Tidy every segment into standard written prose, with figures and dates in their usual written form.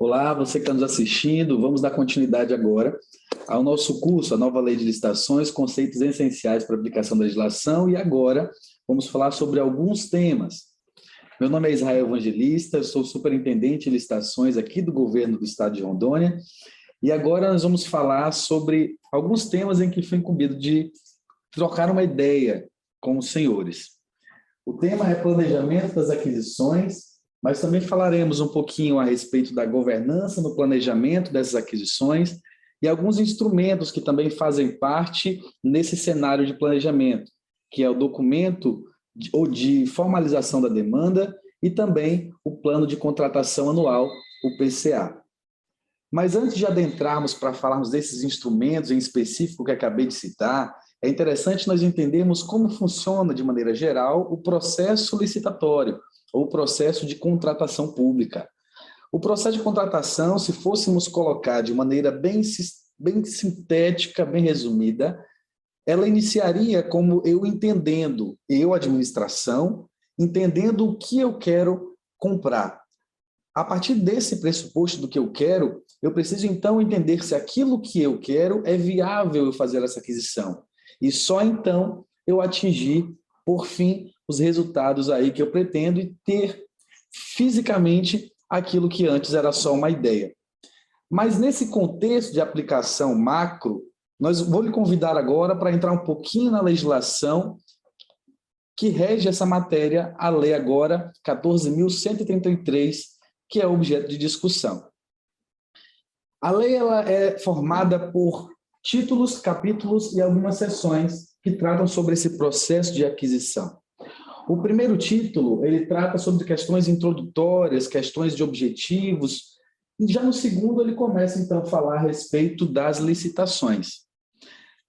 Olá, você que está nos assistindo, vamos dar continuidade agora ao nosso curso, a Nova Lei de Licitações, conceitos essenciais para a aplicação da legislação, e agora vamos falar sobre alguns temas. Meu nome é Israel Evangelista, eu sou superintendente de licitações aqui do governo do estado de Rondônia, e agora nós vamos falar sobre alguns temas em que fui incumbido de trocar uma ideia com os senhores. O tema é planejamento das aquisições, mas também falaremos um pouquinho a respeito da governança no planejamento dessas aquisições e alguns instrumentos que também fazem parte nesse cenário de planejamento, que é o documento de formalização da demanda e também o plano de contratação anual, o PCA. Mas antes de adentrarmos para falarmos desses instrumentos em específico que acabei de citar, é interessante nós entendermos como funciona, de maneira geral, o processo licitatório, ou processo de contratação pública. O processo de contratação, se fôssemos colocar de maneira bem sintética, bem resumida, ela iniciaria como eu entendendo, administração, entendendo o que eu quero comprar. A partir desse pressuposto do que eu quero, eu preciso então entender se aquilo que eu quero é viável eu fazer essa aquisição. E só então eu atingir, por fim, os resultados aí que eu pretendo e ter fisicamente aquilo que antes era só uma ideia. Mas nesse contexto de aplicação macro, vou lhe convidar agora para entrar um pouquinho na legislação que rege essa matéria, a lei agora 14.133, que é objeto de discussão. A lei ela é formada por títulos, capítulos e algumas seções que tratam sobre esse processo de aquisição. O primeiro título, ele trata sobre questões introdutórias, questões de objetivos, e já no segundo ele começa, então, a falar a respeito das licitações.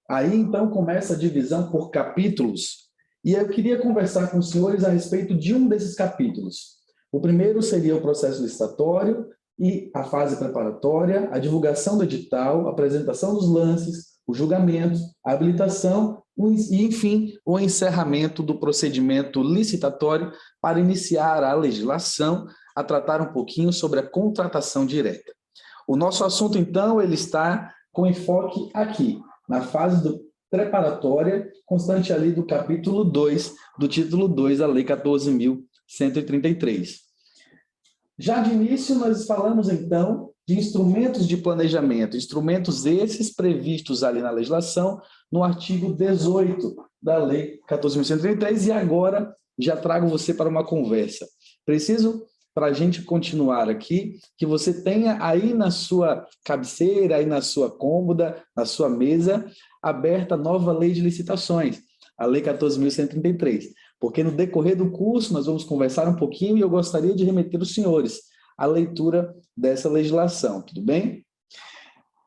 Aí, então, começa a divisão por capítulos, e eu queria conversar com os senhores a respeito de um desses capítulos. O primeiro seria o processo licitatório e a fase preparatória, a divulgação do edital, a apresentação dos lances, o julgamento, a habilitação e, enfim, o encerramento do procedimento licitatório para iniciar a legislação a tratar um pouquinho sobre a contratação direta. O nosso assunto, então, ele está com enfoque aqui, na fase preparatória, constante ali do capítulo 2, do título 2 da Lei 14.133. Já de início, nós falamos, então, de instrumentos de planejamento, instrumentos esses previstos ali na legislação, no artigo 18 da Lei 14.133, e agora já trago você para uma conversa. Preciso, para a gente continuar aqui, que você tenha aí na sua cabeceira, aí na sua cômoda, na sua mesa, aberta a nova Lei de Licitações, a Lei 14.133, porque no decorrer do curso nós vamos conversar um pouquinho e eu gostaria de remeter os senhores à leitura dessa legislação, tudo bem?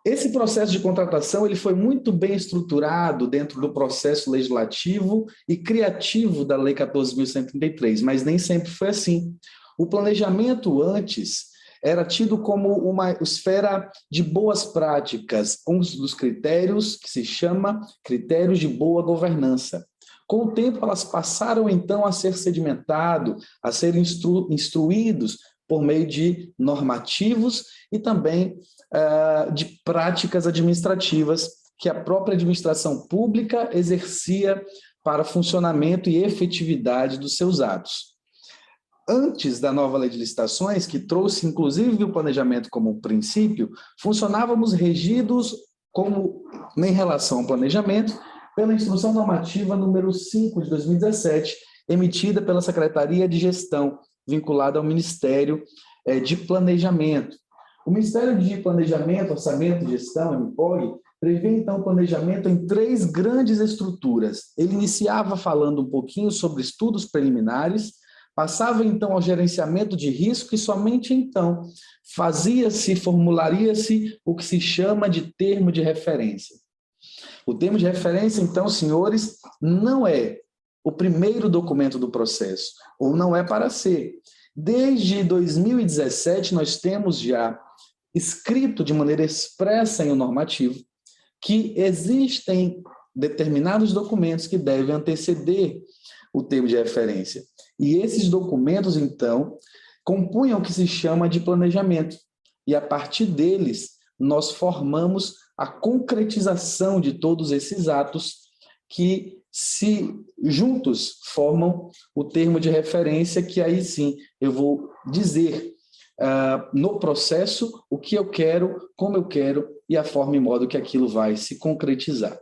Esse processo de contratação ele foi muito bem estruturado dentro do processo legislativo e criativo da Lei 14.133, mas nem sempre foi assim. O planejamento antes era tido como uma esfera de boas práticas, um dos critérios que se chama critérios de boa governança. Com o tempo, elas passaram, então, a ser sedimentado, a ser instruídos por meio de normativos e também de práticas administrativas que a própria administração pública exercia para funcionamento e efetividade dos seus atos. Antes da nova lei de licitações, que trouxe inclusive o planejamento como um princípio, funcionávamos regidos como, em relação ao planejamento, pela Instrução Normativa número 5 de 2017, emitida pela Secretaria de Gestão, vinculada ao Ministério de Planejamento. O Ministério de Planejamento, Orçamento e Gestão, MPOG, prevê, então, o planejamento em 3 grandes estruturas. Ele iniciava falando um pouquinho sobre estudos preliminares, passava, então, ao gerenciamento de risco e somente, então, formularia-se o que se chama de termo de referência. O termo de referência, então, senhores, não é o primeiro documento do processo, ou não é para ser. Desde 2017, nós temos já escrito de maneira expressa em um normativo que existem determinados documentos que devem anteceder o termo de referência. E esses documentos, então, compunham o que se chama de planejamento. E, a partir deles, nós formamos a concretização de todos esses atos que, se juntos, formam o termo de referência, que aí sim eu vou dizer no processo o que eu quero, como eu quero e a forma e modo que aquilo vai se concretizar.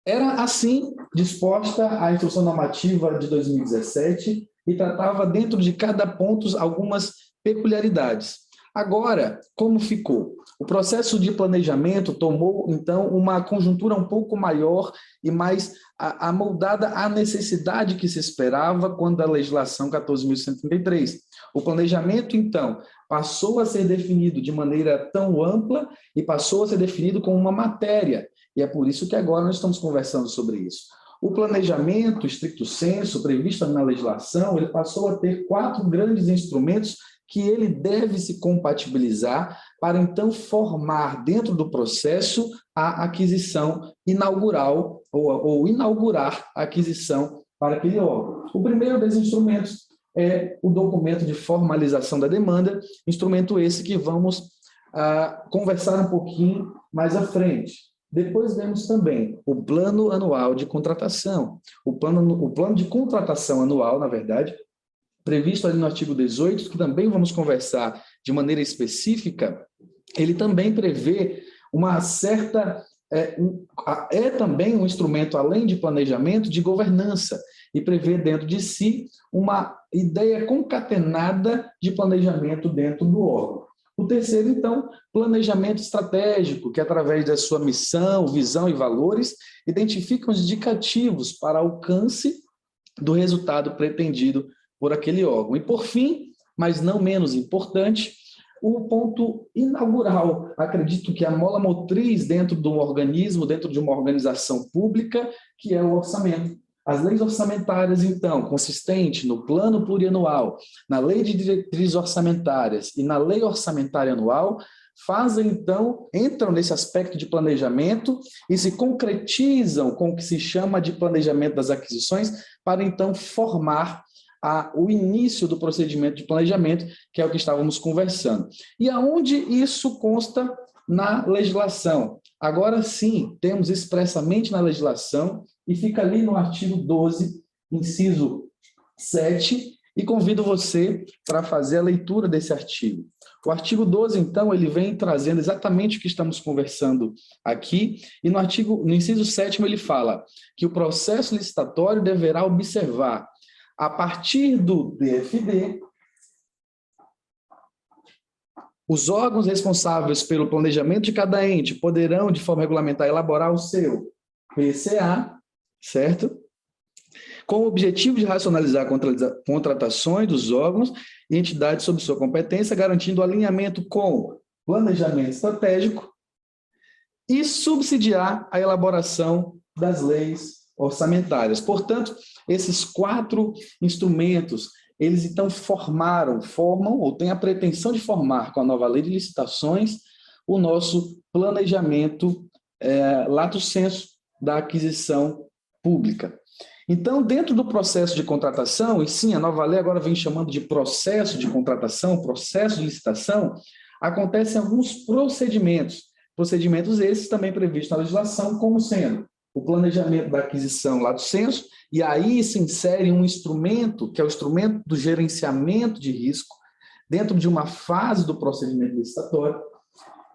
Era assim disposta a Instrução Normativa de 2017 e tratava dentro de cada ponto algumas peculiaridades. Agora, como ficou? O processo de planejamento tomou, então, uma conjuntura um pouco maior e mais amoldada à necessidade que se esperava quando a legislação 14.133. O planejamento, então, passou a ser definido de maneira tão ampla e passou a ser definido como uma matéria. E é por isso que agora nós estamos conversando sobre isso. O planejamento, estricto sensu, previsto na legislação, ele passou a ter 4 grandes instrumentos que ele deve se compatibilizar para, então, formar dentro do processo a aquisição inaugural ou inaugurar a aquisição para aquele órgão. O primeiro desses instrumentos é o documento de formalização da demanda, instrumento esse que vamos conversar um pouquinho mais à frente. Depois vemos também o plano anual de contratação. O plano de contratação anual, na verdade, previsto ali no artigo 18, que também vamos conversar de maneira específica, ele também prevê uma certa... É também um instrumento, além de planejamento, de governança, e prevê dentro de si uma ideia concatenada de planejamento dentro do órgão. O terceiro, então, planejamento estratégico, que através da sua missão, visão e valores, identifica os indicativos para alcance do resultado pretendido por aquele órgão. E, por fim, mas não menos importante, o ponto inaugural. Acredito que a mola motriz dentro de um organismo, dentro de uma organização pública, que é o orçamento. As leis orçamentárias, então, consistente no plano plurianual, na lei de diretrizes orçamentárias e na lei orçamentária anual, fazem, então, entram nesse aspecto de planejamento e se concretizam com o que se chama de planejamento das aquisições para, então, formar o início do procedimento de planejamento, que é o que estávamos conversando. E aonde isso consta na legislação? Agora sim, temos expressamente na legislação, e fica ali no artigo 12, inciso 7, e convido você para fazer a leitura desse artigo. O artigo 12, então, ele vem trazendo exatamente o que estamos conversando aqui, e no inciso 7º ele fala que o processo licitatório deverá observar, a partir do DFD, os órgãos responsáveis pelo planejamento de cada ente poderão, de forma regulamentar, elaborar o seu PCA, certo? Com o objetivo de racionalizar contratações dos órgãos e entidades sob sua competência, garantindo alinhamento com planejamento estratégico e subsidiar a elaboração das leis orçamentárias. Portanto, esses 4 instrumentos, eles então formam ou têm a pretensão de formar com a nova lei de licitações o nosso planejamento lato sensu da aquisição pública. Então, dentro do processo de contratação, e sim, a nova lei agora vem chamando de processo de contratação, processo de licitação, acontecem alguns procedimentos esses também previstos na legislação, como sendo o planejamento da aquisição lato sensu, e aí se insere um instrumento, que é o instrumento do gerenciamento de risco, dentro de uma fase do procedimento licitatório,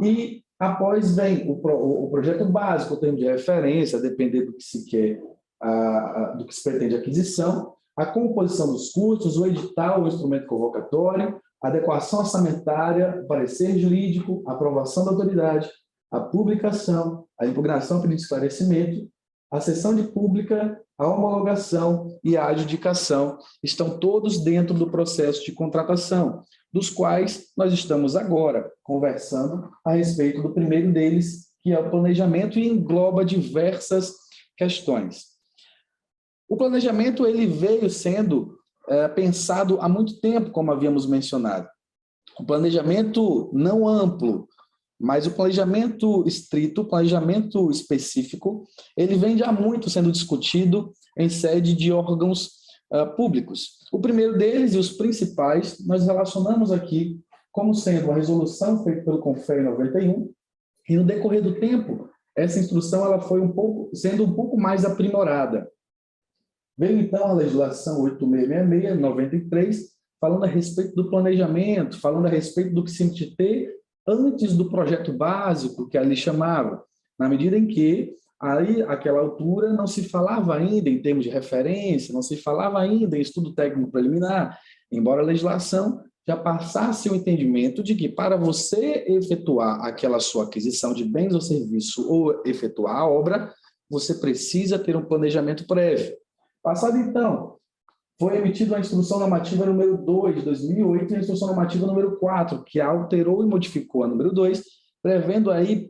e após vem o projeto básico, o termo de referência, a depender do que se quer, do que se pretende a aquisição, a composição dos custos, o edital, o instrumento convocatório, a adequação orçamentária, o parecer jurídico, a aprovação da autoridade, a publicação, a impugnação pedido de esclarecimento, a sessão de pública, a homologação e a adjudicação estão todos dentro do processo de contratação, dos quais nós estamos agora conversando a respeito do primeiro deles, que é o planejamento, e engloba diversas questões. O planejamento ele veio sendo pensado há muito tempo, como havíamos mencionado. O planejamento não amplo, mas o planejamento estrito, o planejamento específico, ele vem já muito sendo discutido em sede de órgãos públicos. O primeiro deles e os principais, nós relacionamos aqui como sendo a resolução feita pelo CONFER em 91, e no decorrer do tempo, essa instrução ela foi sendo um pouco mais aprimorada. Veio então a legislação 8666, de 93, falando a respeito do planejamento, falando a respeito do que se tinha que ter antes do projeto básico, que ali chamava, na medida em que, aí, àquela altura, não se falava ainda em termos de referência, não se falava ainda em estudo técnico preliminar, embora a legislação já passasse o entendimento de que, para você efetuar aquela sua aquisição de bens ou serviço ou efetuar a obra, você precisa ter um planejamento prévio. Passado, então, foi emitida a instrução normativa número 2, de 2008, e a instrução normativa número 4, que alterou e modificou a número 2, prevendo aí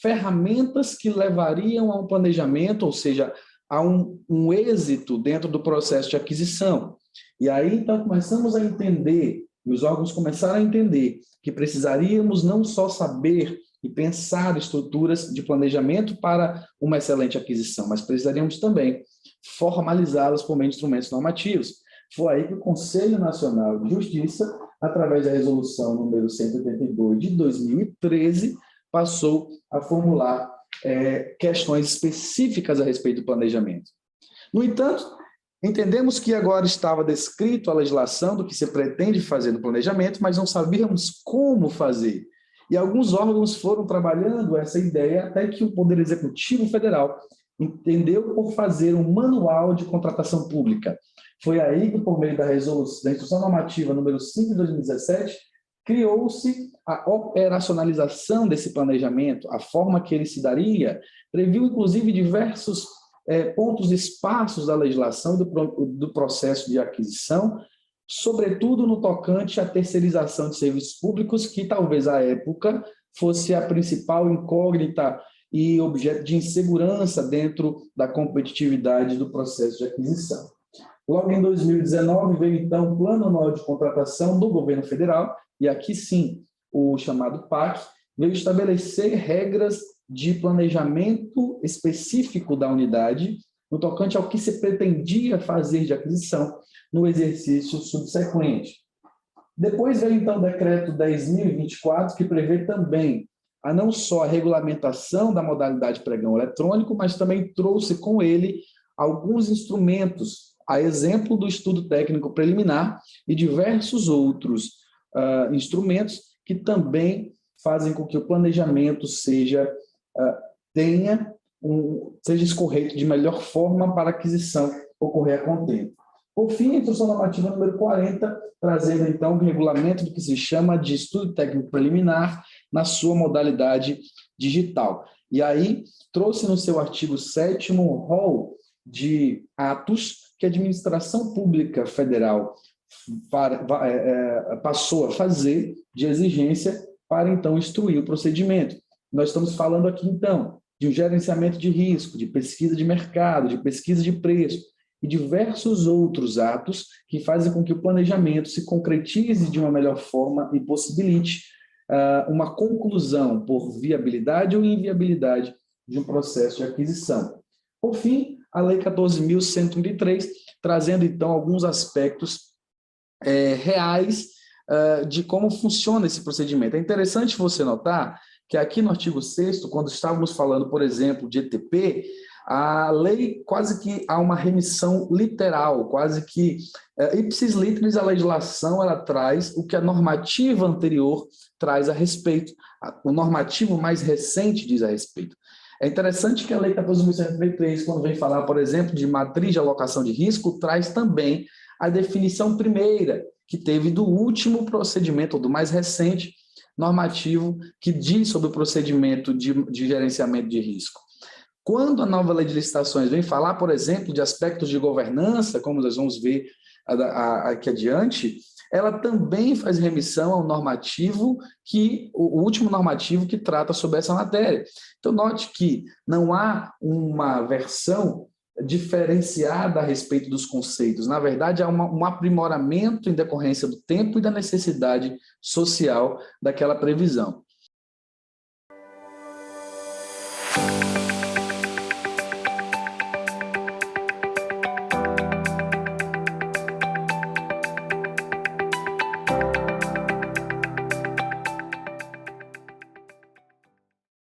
ferramentas que levariam a um planejamento, ou seja, a um êxito dentro do processo de aquisição. E aí, então, começamos a entender, e os órgãos começaram a entender, que precisaríamos não só saber e pensar estruturas de planejamento para uma excelente aquisição, mas precisaríamos também formalizá-las por meio de instrumentos normativos. Foi aí que o Conselho Nacional de Justiça, através da resolução número 182 de 2013, passou a formular questões específicas a respeito do planejamento. No entanto, entendemos que agora estava descrito a legislação do que se pretende fazer no planejamento, mas não sabíamos como fazer. E alguns órgãos foram trabalhando essa ideia até que o Poder Executivo Federal entendeu por fazer um manual de contratação pública. Foi aí que, por meio da instrução normativa número 5 de 2017, criou-se a operacionalização desse planejamento, a forma que ele se daria, previu, inclusive, diversos pontos e espaços da legislação do processo de aquisição, sobretudo no tocante à terceirização de serviços públicos, que talvez à época fosse a principal incógnita e objeto de insegurança dentro da competitividade do processo de aquisição. Logo em 2019 veio então o Plano Anual de Contratação do Governo Federal, e aqui sim, o chamado PAC, veio estabelecer regras de planejamento específico da unidade, no tocante ao que se pretendia fazer de aquisição no exercício subsequente. Depois veio então o Decreto 10.024, que prevê também não só a regulamentação da modalidade pregão eletrônico, mas também trouxe com ele alguns instrumentos, a exemplo do estudo técnico preliminar e diversos outros instrumentos que também fazem com que o planejamento seja escorrido de melhor forma para a aquisição ocorrer a contento. Por fim, a instrução normativa número 40, trazendo então o regulamento do que se chama de estudo técnico preliminar na sua modalidade digital. E aí trouxe no seu artigo 7º um rol de atos que a administração pública federal passou a fazer de exigência para então instruir o procedimento. Nós estamos falando aqui então de um gerenciamento de risco, de pesquisa de mercado, de pesquisa de preço, e diversos outros atos que fazem com que o planejamento se concretize de uma melhor forma e possibilite uma conclusão por viabilidade ou inviabilidade de um processo de aquisição. Por fim, a Lei 14.133, trazendo então alguns aspectos reais de como funciona esse procedimento. É interessante você notar que aqui no artigo 6º, quando estávamos falando, por exemplo, de ETP, a lei quase que há uma remissão literal, quase que ipsis literis, a legislação ela traz o que a normativa anterior traz a respeito, o normativo mais recente diz a respeito. É interessante que a Lei 14.133, quando vem falar, por exemplo, de matriz de alocação de risco, traz também a definição primeira, que teve do último procedimento, ou do mais recente normativo, que diz sobre o procedimento de gerenciamento de risco. Quando a nova lei de licitações vem falar, por exemplo, de aspectos de governança, como nós vamos ver aqui adiante, ela também faz remissão ao normativo, o último normativo que trata sobre essa matéria. Então, note que não há uma versão diferenciada a respeito dos conceitos. Na verdade, há um aprimoramento em decorrência do tempo e da necessidade social daquela previsão.